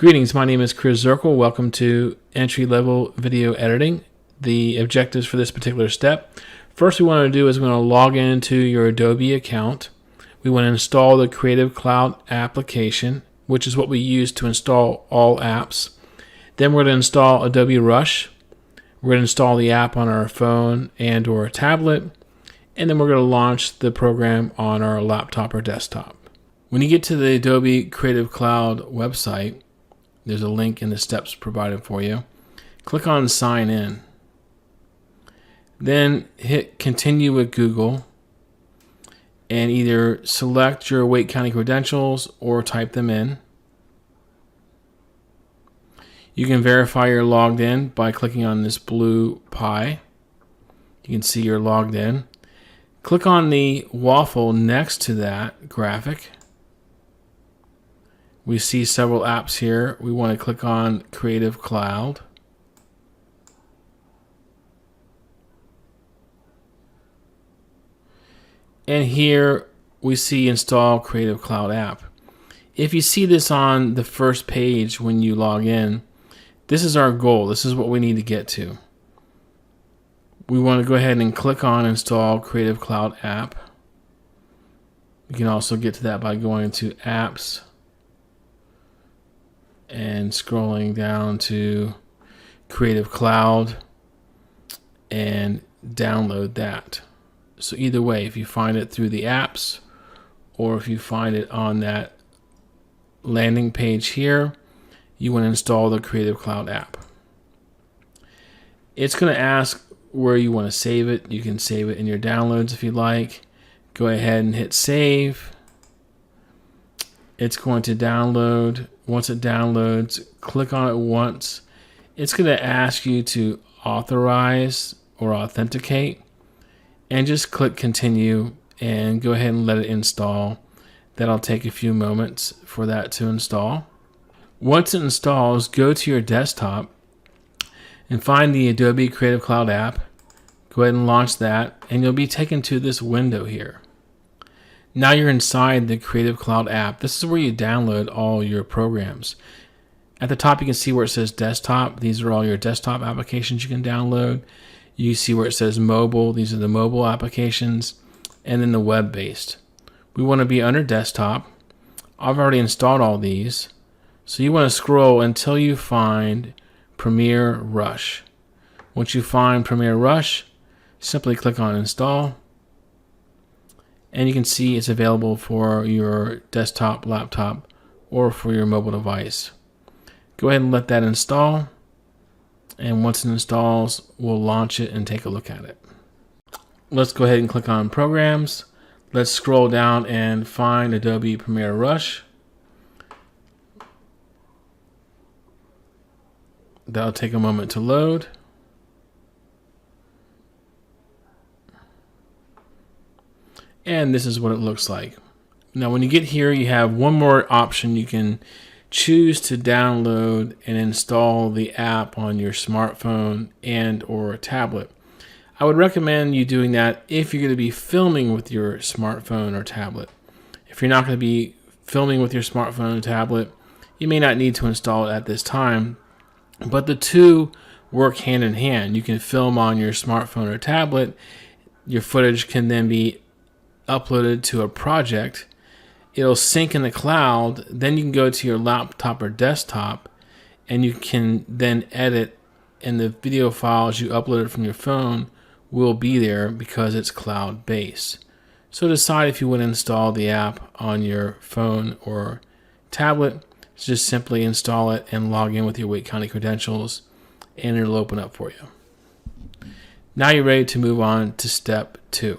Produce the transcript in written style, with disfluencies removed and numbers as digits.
Greetings, my name is Chris Zirkle. Welcome to entry-level video editing. The objectives for this particular step. First we want to do is we want to log into your Adobe account. We want to install the Creative Cloud application, which is what we use to install all apps. Then we're going to install Adobe Rush. We're going to install the app on our phone and or tablet. And then we're going to launch the program on our laptop or desktop. When you get to the Adobe Creative Cloud website, there's a link in the steps provided for you. Click on Sign In. Then hit Continue with Google and either select your Wake County credentials or type them in. You can verify you're logged in by clicking on this blue pie. You can see you're logged in. Click on the waffle next to that graphic. We see several apps here. We want to click on Creative Cloud. And here we see Install Creative Cloud app. If you see this on the first page when you log in, this is our goal. This is what we need to get to. We want to go ahead and click on Install Creative Cloud app. You can also get to that by going to Apps and scrolling down to Creative Cloud and download that. So either way, if you find it through the apps or if you find it on that landing page here, you want to install the Creative Cloud app. It's going to ask where you want to save it. You can save it in your downloads if you like. Go ahead and hit save. It's going to download. Once it downloads, click on it once. It's going to ask you to authorize or authenticate, and just click continue and go ahead and let it install. That'll take a few moments for that to install. Once it installs, go to your desktop and find the Adobe Creative Cloud app. Go ahead and launch that, and you'll be taken to this window here. Now you're inside the Creative Cloud app. This is where you download all your programs. At the top you can see where it says desktop. These are all your desktop applications you can download. You see where it says mobile. These are the mobile applications. And then the web-based. We want to be under desktop. I've already installed all these. So you want to scroll until you find Premiere Rush. Once you find Premiere Rush, simply click on Install. And you can see it's available for your desktop, laptop, or for your mobile device. Go ahead and let that install. And once it installs, we'll launch it and take a look at it. Let's go ahead and click on Programs. Let's scroll down and find Adobe Premiere Rush. That'll take a moment to load. And this is what it looks like. Now when you get here, you have one more option. You can choose to download and install the app on your smartphone and or tablet. I would recommend you doing that if you're going to be filming with your smartphone or tablet. If you're not going to be filming with your smartphone or tablet, you may not need to install it at this time, but the two work hand in hand. You can film on your smartphone or tablet. Your footage can then be uploaded to a project. It'll sync in the cloud. Then you can go to your laptop or desktop and you can then edit, and the video files you uploaded from your phone will be there because it's cloud based. So decide if you want to install the app on your phone or tablet. Just simply install it and log in with your Wake County credentials and it'll open up for you. Now you're ready to move on to step 2.